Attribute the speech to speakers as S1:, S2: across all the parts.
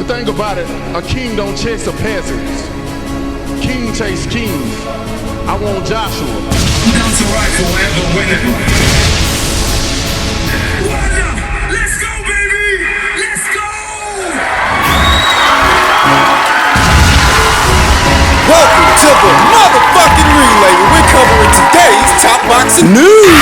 S1: The thing about it, a king don't chase a peasant. King chase kings. I want Joshua.
S2: Down to right forever winning. Let's go, baby! Let's go!
S3: Welcome to the motherfucking relay where we're covering today's top boxing news.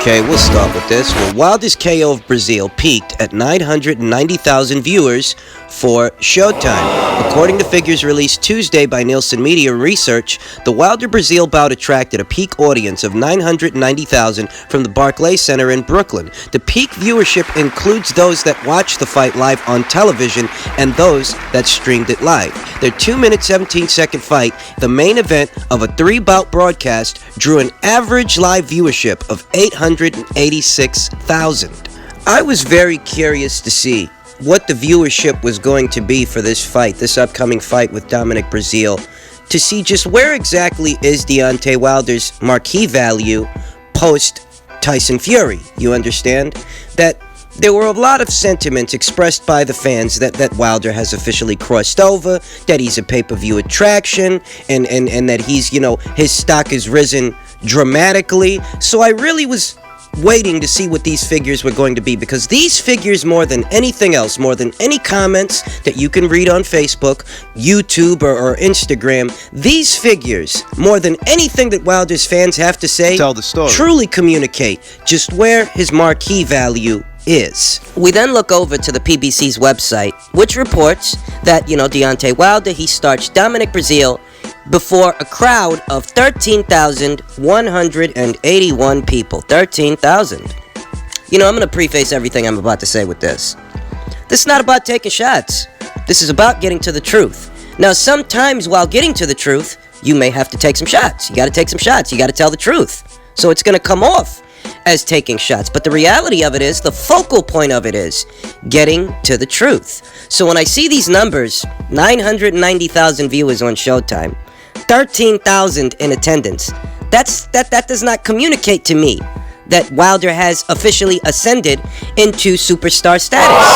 S4: Okay, we'll start with this. Well, Wilder's KO of Brazeale peaked at 990,000 viewers for Showtime. According to figures released Tuesday by Nielsen Media Research, the Wilder-Brazeale bout attracted a peak audience of 990,000 from the Barclays Center in Brooklyn. The peak viewership includes those that watched the fight live on television and those that streamed it live. Their 2-minute, 17-second fight, the main event of a 3-bout broadcast, drew an average live viewership of 886,000. I was very curious to see what the viewership was going to be for this fight, this upcoming fight with Dominic Brazeale, to see just where exactly is Deontay Wilder's marquee value post Tyson Fury. You understand? That there were a lot of sentiments expressed by the fans that Wilder has officially crossed over, that he's a pay-per-view attraction, and that he's, his stock has risen dramatically. So I really was waiting to see what these figures were going to be, because these figures, more than anything else, more than any comments that you can read on Facebook, YouTube, or Instagram, these figures, more than anything that Wilder's fans have to say,
S5: tell the story,
S4: truly communicate just where his marquee value is. We then look over to the PBC's website, which reports that, Deontay Wilder, he starched Dominic Brazeale before a crowd of 13,181 people. 13,000. I'm going to preface everything I'm about to say with this. This is not about taking shots. This is about getting to the truth. Now, sometimes while getting to the truth, you may have to take some shots. You got to take some shots. You got to tell the truth. So it's going to come off as taking shots. But the reality of it is, the focal point of it is getting to the truth. So when I see these numbers, 990,000 viewers on Showtime, 13,000 in attendance, that does not communicate to me that Wilder has officially ascended into superstar status.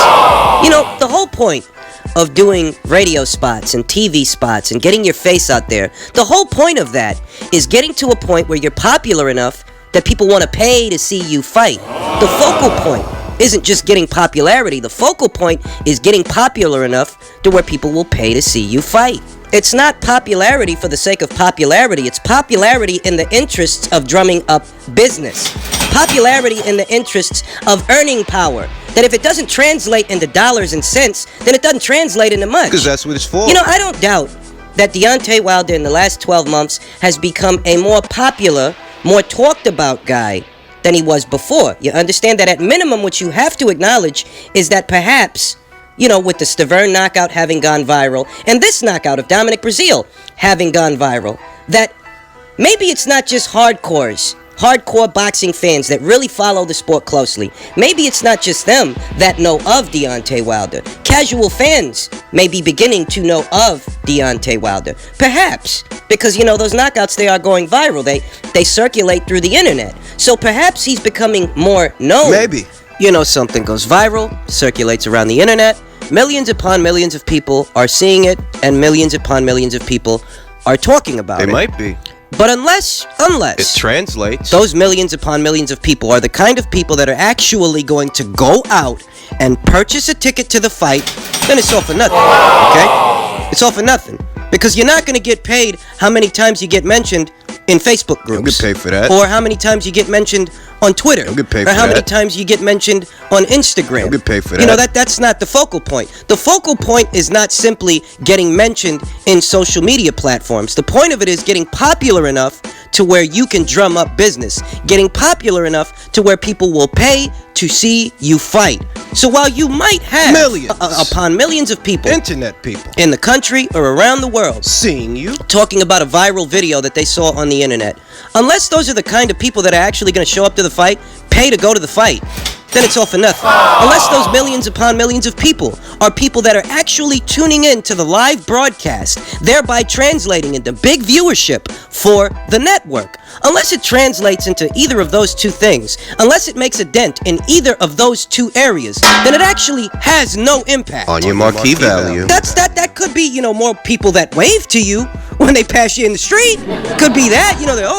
S4: The whole point of doing radio spots and TV spots and getting your face out there, the whole point of that is getting to a point where you're popular enough that people want to pay to see you fight. The focal point isn't just getting popularity. The focal point is getting popular enough to where people will pay to see you fight. It's not popularity for the sake of popularity. It's popularity in the interests of drumming up business. Popularity in the interests of earning power. That if it doesn't translate into dollars and cents, then it doesn't translate into much.
S5: Because that's what it's for.
S4: I don't doubt that Deontay Wilder in the last 12 months has become a more popular, more talked about guy than he was before. You understand that at minimum what you have to acknowledge is that perhaps, with the Stavern knockout having gone viral, and this knockout of Dominic Brazeale having gone viral, that maybe it's not just hardcore boxing fans that really follow the sport closely. Maybe it's not just them that know of Deontay Wilder. Casual fans may be beginning to know of Deontay Wilder. Perhaps, because, those knockouts, they are going viral. They circulate through the internet. So perhaps he's becoming more known.
S5: Maybe.
S4: Something goes viral, circulates around the internet, millions upon millions of people are seeing it, and millions upon millions of people are talking about it.
S5: They might be.
S4: But unless
S5: it translates,
S4: those millions upon millions of people are the kind of people that are actually going to go out and purchase a ticket to the fight, then it's all for nothing, okay? It's all for nothing. Because you're not going to get paid how many times you get mentioned in Facebook groups.
S5: Don't get paid for that.
S4: Or how many times you get mentioned on Twitter.
S5: Don't get paid
S4: or
S5: for
S4: how
S5: that.
S4: many times you get mentioned on Instagram.
S5: Don't get paid for that.
S4: That's not the focal point. The focal point is not simply getting mentioned in social media platforms. The point of it is getting popular enough to where you can drum up business. Getting popular enough to where people will pay to see you fight. So while you might have
S5: millions
S4: upon millions of people,
S5: internet people,
S4: in the country or around the world,
S5: seeing you,
S4: talking about a viral video that they saw on the internet, unless those are the kind of people that are actually going to show up to the fight, pay to go to the fight, then it's all for nothing. Unless those millions upon millions of people are people that are actually tuning in to the live broadcast, thereby translating into big viewership for the network. Unless it translates into either of those two things, unless it makes a dent in either of those two areas, then it actually has no impact.
S5: On your marquee value.
S4: That could be, more people that wave to you when they pass you in the street. Could be that,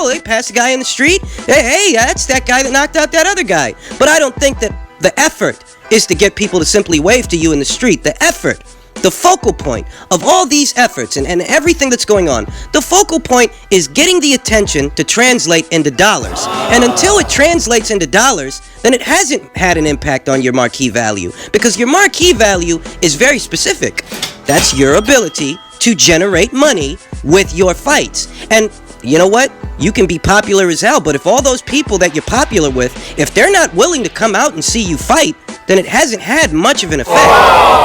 S4: they passed a guy in the street. Hey, that's that guy that knocked out that other guy. But I don't think that the effort is to get people to simply wave to you in the street. The effort, the focal point of all these efforts and everything that's going on, the focal point is getting the attention to translate into dollars. And until it translates into dollars, then it hasn't had an impact on your marquee value. Because your marquee value is very specific. That's your ability to generate money with your fights. And you know what? You can be popular as hell, but if all those people that you're popular with, if they're not willing to come out and see you fight, then it hasn't had much of an effect.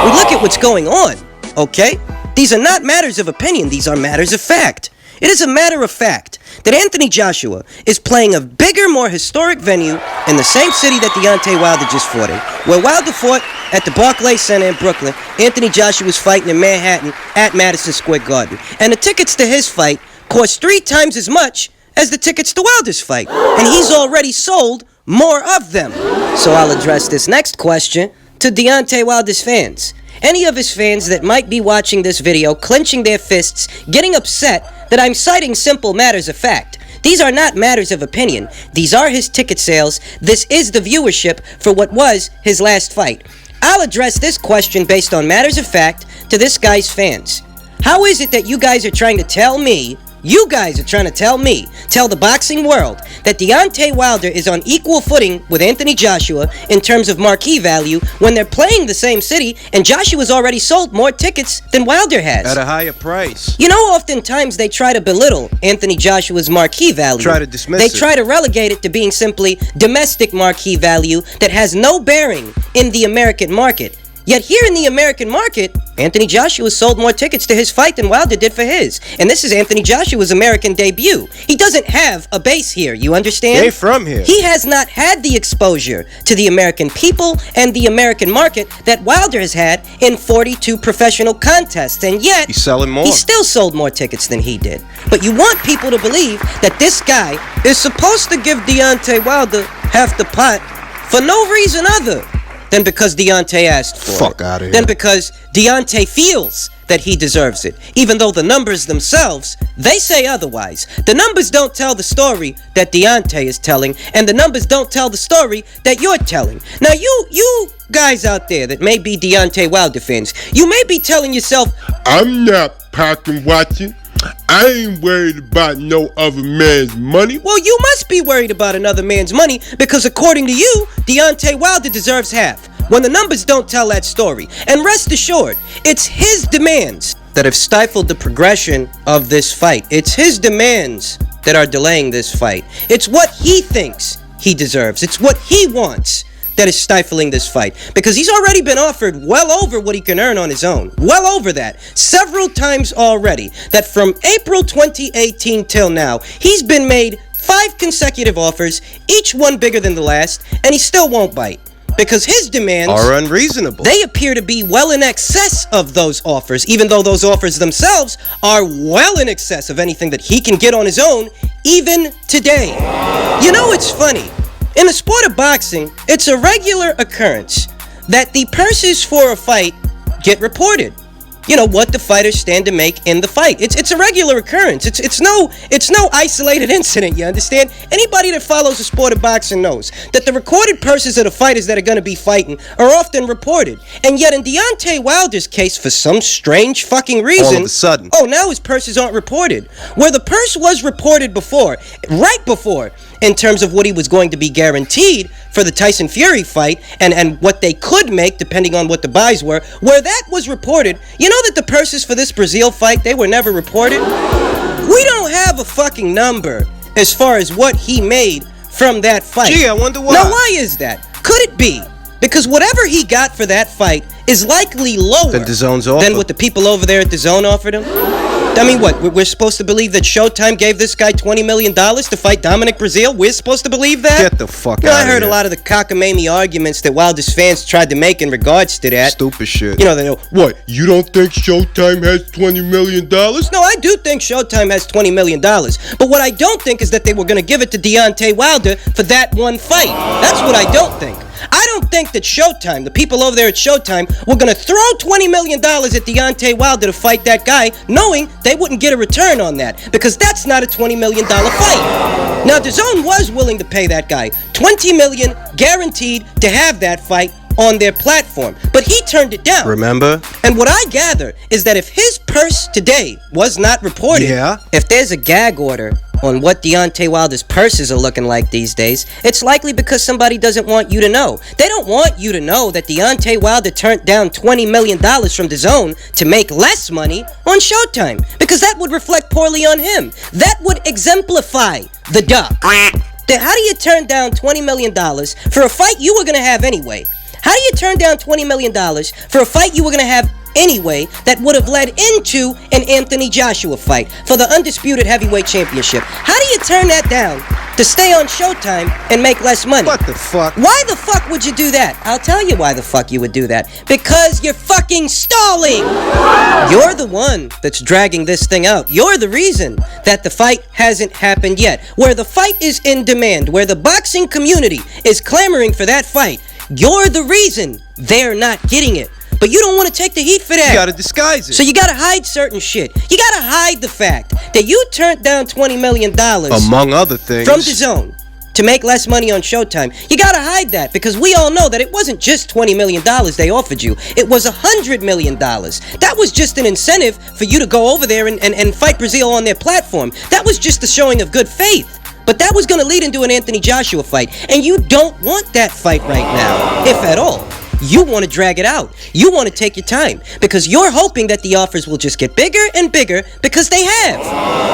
S4: We look at what's going on, okay? These are not matters of opinion, these are matters of fact. It is a matter of fact that Anthony Joshua is playing a bigger, more historic venue in the same city that Deontay Wilder just fought in. Where Wilder fought at the Barclays Center in Brooklyn, Anthony Joshua was fighting in Manhattan at Madison Square Garden. And the tickets to his fight cost 3 times as much as the tickets to Wilder's fight. And he's already sold more of them. So I'll address this next question to Deontay Wilder's fans. Any of his fans that might be watching this video, clenching their fists, getting upset that I'm citing simple matters of fact. These are not matters of opinion. These are his ticket sales. This is the viewership for what was his last fight. I'll address this question based on matters of fact to this guy's fans. How is it that you guys are trying to tell me, tell the boxing world, that Deontay Wilder is on equal footing with Anthony Joshua in terms of marquee value when they're playing the same city and Joshua's already sold more tickets than Wilder has?
S5: At a higher price.
S4: Oftentimes they try to belittle Anthony Joshua's marquee value.
S5: Try to dismiss
S4: it. They try to relegate it to being simply domestic marquee value that has no bearing in the American market. Yet here in the American market, Anthony Joshua sold more tickets to his fight than Wilder did for his. And this is Anthony Joshua's American debut. He doesn't have a base here, you understand?
S5: He ain't from here.
S4: He has not had the exposure to the American people and the American market that Wilder has had in 42 professional contests. And yet,
S5: he's selling more.
S4: He still sold more tickets than he did. But you want people to believe that this guy is supposed to give Deontay Wilder half the pot for no reason other than because Deontay asked for it.
S5: Fuck out of here.
S4: Then because Deontay feels that he deserves it. Even though the numbers themselves, they say otherwise. The numbers don't tell the story that Deontay is telling, and the numbers don't tell the story that you're telling. Now you guys out there that may be Deontay Wilder fans, you may be telling yourself,
S6: I'm not pocket watching. I ain't worried about no other man's money.
S4: Well, you must be worried about another man's money because according to you, Deontay Wilder deserves half. When the numbers don't tell that story. And rest assured, it's his demands that have stifled the progression of this fight. It's his demands that are delaying this fight. It's what he thinks he deserves. It's what he wants that is stifling this fight. Because he's already been offered well over what he can earn on his own. Well over that. Several times already. That from April 2018 till now, he's been made 5 consecutive offers, each one bigger than the last, and he still won't bite. Because his demands
S5: are unreasonable.
S4: They appear to be well in excess of those offers, even though those offers themselves are well in excess of anything that he can get on his own, even today. You know, it's funny. In the sport of boxing, it's a regular occurrence that the purses for a fight get reported. You know, what the fighters stand to make in the fight. It's a regular occurrence. It's no isolated incident, you understand? Anybody that follows the sport of boxing knows that the recorded purses of the fighters that are going to be fighting are often reported. And yet in Deontay Wilder's case, for some strange fucking reason,
S5: all of a sudden,
S4: now his purses aren't reported. Where the purse was reported before, right before, in terms of what he was going to be guaranteed for the Tyson Fury fight and what they could make depending on what the buys were, where that was reported, you know that the purses for this Brazeale fight, they were never reported? We don't have a fucking number as far as what he made from that fight.
S5: Gee, I wonder why.
S4: Now, why is that? Could it be because whatever he got for that fight is likely lower
S5: than DAZN's offer?
S4: than what the people over there at DAZN offered him? I mean, what? We're supposed to believe that Showtime gave this guy $20 million to fight Dominic Brazeale? We're supposed to believe that?
S5: Get the fuck
S4: You know,
S5: out
S4: I
S5: of
S4: heard
S5: here.
S4: a lot of the cockamamie arguments that Wilder's fans tried to make in regards to that.
S5: Stupid shit.
S4: You know, they know,
S6: What? You don't think Showtime has $20 million?
S4: no, I do think Showtime has $20 million. But what I don't think is that they were going to give it to Deontay Wilder for that one fight. That's what I don't think. I don't think that Showtime, the people over there at Showtime, were going to throw $20 million at Deontay Wilder to fight that guy, knowing they wouldn't get a return on that, because that's not a $20 million fight. Now, DAZN was willing to pay that guy $20 million guaranteed to have that fight on their platform, but he turned it down.
S5: Remember?
S4: And what I gather is that if his purse today was not reported,
S5: Yeah.
S4: if there's a gag order on what Deontay Wilder's purses are looking like these days, it's likely because somebody doesn't want you to know. They don't want you to know that Deontay Wilder turned down $20 million from DAZN to make less money on Showtime, because that would reflect poorly on him. That would exemplify the duck. How do you turn down $20 million for a fight you were going to have anyway? How do you turn down $20 million for a fight you were going to have anyway that would have led into an Anthony Joshua fight for the undisputed heavyweight championship? How do you turn that down to stay on Showtime and make less money?
S5: What the fuck?
S4: Why the fuck would you do that? I'll tell you why the fuck you would do that. Because you're fucking stalling. You're the one that's dragging this thing out. You're the reason that the fight hasn't happened yet. Where the fight is in demand, where the boxing community is clamoring for that fight, you're the reason they're not getting it. But you don't want to take the heat for that.
S5: You gotta disguise it.
S4: So you gotta hide certain shit. You gotta hide the fact that you turned down $20 million
S5: among other things.
S4: from DAZN to make less money on Showtime. You gotta hide that, because we all know that it wasn't just $20 million they offered you. It was $100 million. That was just an incentive for you to go over there and fight Brazeale on their platform. That was just a showing of good faith. But that was going to lead into an Anthony Joshua fight. And you don't want that fight right now, if at all. You want to drag it out. You want to take your time, because you're hoping that the offers will just get bigger and bigger, because they have.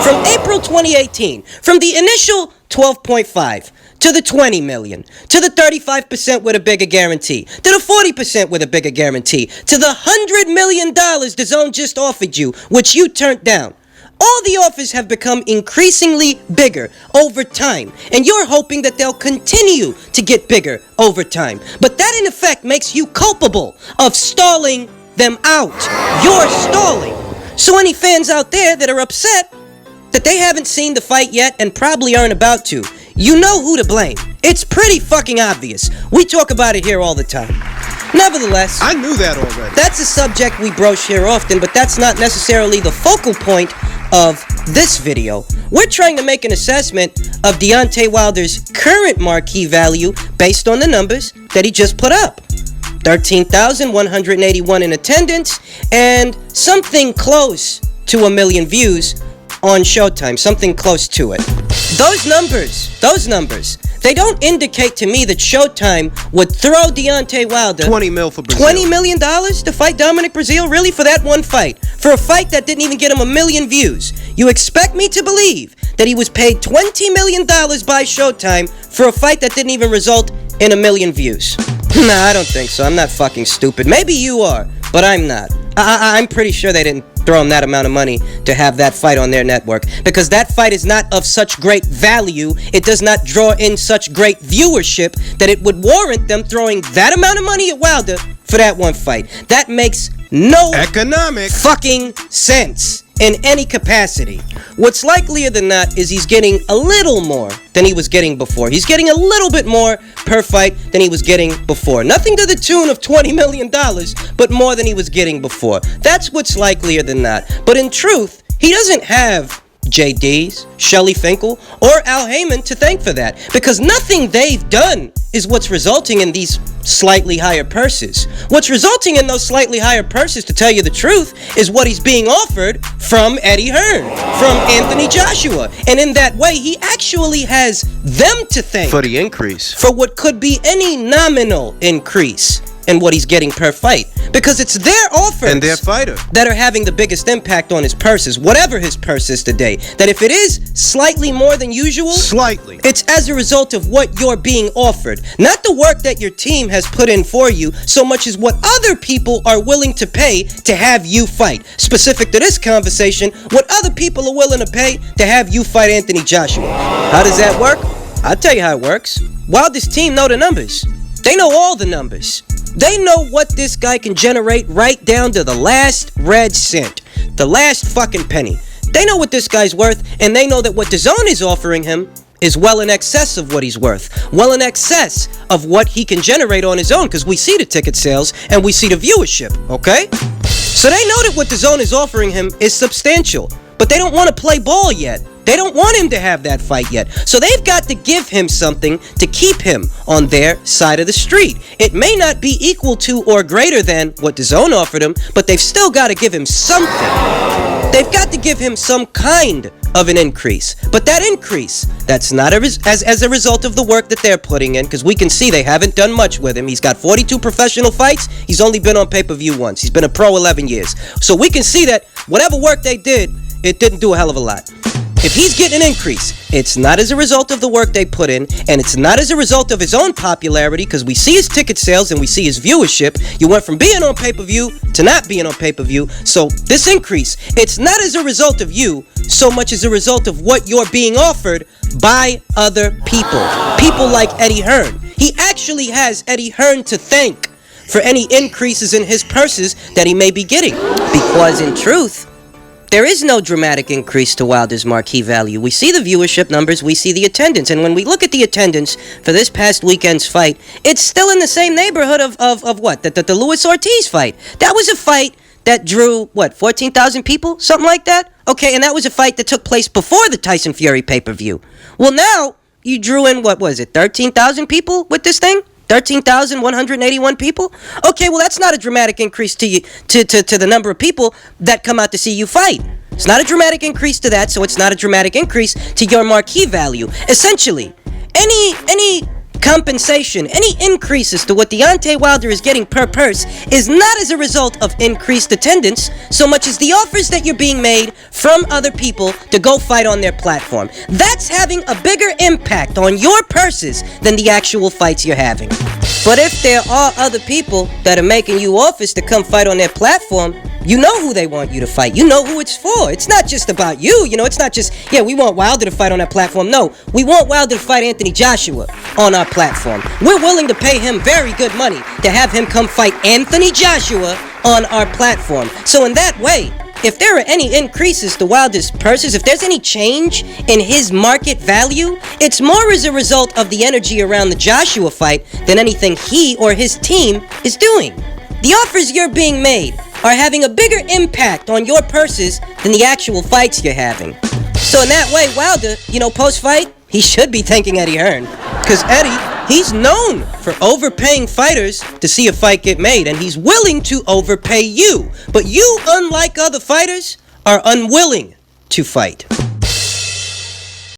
S4: From April 2018, from the initial 12.5 to the 20 million, to the 35% with a bigger guarantee, to the 40% with a bigger guarantee, to the $100 million DAZN just offered you, which you turned down. All the offers have become increasingly bigger over time, and you're hoping that they'll continue to get bigger over time. But that in effect makes you culpable of stalling them out. You're stalling. So any fans out there that are upset that they haven't seen the fight yet and probably aren't about to, you know who to blame. It's pretty fucking obvious. We talk about it here all the time. Nevertheless,
S5: I knew that already.
S4: that's a subject we broach here often, but that's not necessarily the focal point of this video. We're trying to make an assessment of Deontay Wilder's current marquee value based on the numbers that he just put up. 13,181 in attendance and something close to 1 million views on Showtime, something close to it. Those numbers, they don't indicate to me that Showtime would throw Deontay Wilder
S5: 20 mil for Brazeale.
S4: $20 million to fight Dominic Brazeale? Really? For that one fight? For a fight that didn't even get him 1 million views? You expect me to believe that he was paid $20 million by Showtime for a fight that didn't even result in 1 million views? Nah, I don't think so. I'm not fucking stupid. Maybe you are, but I'm not. I'm pretty sure they didn't throw him that amount of money to have that fight on their network, because that fight is not of such great value. It does not draw in such great viewership that it would warrant them throwing that amount of money at Wilder for that one fight. That makes no
S5: Economic.
S4: fucking sense in any capacity. What's likelier than not is he's getting a little more than he was getting before. He's getting a little bit more per fight than he was getting before. Nothing to the tune of $20 million, but more than he was getting before. That's what's likelier than not. But in truth, he doesn't have JD's, Shelly Finkel, or Al Heyman to thank for that, because nothing they've done is what's resulting in these slightly higher purses. What's resulting in those slightly higher purses, to tell you the truth, is what he's being offered from Eddie Hearn, from Anthony Joshua, and in that way he actually has them to thank
S5: For the increase.
S4: for what could be any nominal increase in what he's getting per fight. Because it's their offers
S5: And their fighter.
S4: that are having the biggest impact on his purses, whatever his purse is today. That if it is slightly more than usual,
S5: Slightly.
S4: it's as a result of what you're being offered. Not the work that your team has put in for you, so much as what other people are willing to pay to have you fight. Specific to this conversation, what other people are willing to pay to have you fight Anthony Joshua. How does that work? I'll tell you how it works. Wilder's team know the numbers. They know all the numbers. They know what this guy can generate right down to the last red cent. The last fucking penny. They know what this guy's worth, and they know that what DAZN is offering him is well in excess of what he's worth. Well in excess of what he can generate on his own, because we see the ticket sales and we see the viewership, okay? So they know that what DAZN is offering him is substantial, but they don't want to play ball yet. They don't want him to have that fight yet. So they've got to give him something to keep him on their side of the street. It may not be equal to or greater than what DAZN offered him, but they've still got to give him something. They've got to give him some kind of an increase. But that increase, that's not as a result of the work that they're putting in, because we can see they haven't done much with him. He's got 42 professional fights. He's only been on pay-per-view once. He's been a pro 11 years. So we can see that whatever work they did, it didn't do a hell of a lot. If he's getting an increase, it's not as a result of the work they put in, and it's not as a result of his own popularity, because we see his ticket sales and we see his viewership. You went from being on pay-per-view to not being on pay-per-view. So this increase, it's not as a result of you so much as a result of what you're being offered by other people. People like Eddie Hearn. He actually has Eddie Hearn to thank for any increases in his purses that he may be getting. Because in truth, there is no dramatic increase to Wilder's marquee value. We see the viewership numbers, we see the attendance, and when we look at the attendance for this past weekend's fight, it's still in the same neighborhood of what? The Luis Ortiz fight. That was a fight that drew, 14,000 people? Something like that? Okay, and that was a fight that took place before the Tyson Fury pay-per-view. Well, now, you drew in, 13,000 people with this thing? 13,181 people? Okay, well, that's not a dramatic increase to you, to the number of people that come out to see you fight. It's not a dramatic increase to that, so it's not a dramatic increase to your marquee value. Essentially, any compensation, any increases to what Deontay Wilder is getting per purse is not as a result of increased attendance so much as the offers that you're being made from other people to go fight on their platform. That's having a bigger impact on your purses than the actual fights you're having. But if there are other people that are making you offers to come fight on their platform, you know who they want you to fight. You know who it's for. It's not just about you. You know, it's not just, we want Wilder to fight on that platform. No, we want Wilder to fight Anthony Joshua on our platform. We're willing to pay him very good money to have him come fight Anthony Joshua on our platform. So in that way, if there are any increases to Wilder's purses, if there's any change in his market value, it's more as a result of the energy around the Joshua fight than anything he or his team is doing. The offers you're being made are having a bigger impact on your purses than the actual fights you're having. So in that way, Wilder, post-fight, he should be thanking Eddie Hearn. Because Eddie, he's known for overpaying fighters to see a fight get made, and he's willing to overpay you. But you, unlike other fighters, are unwilling to fight.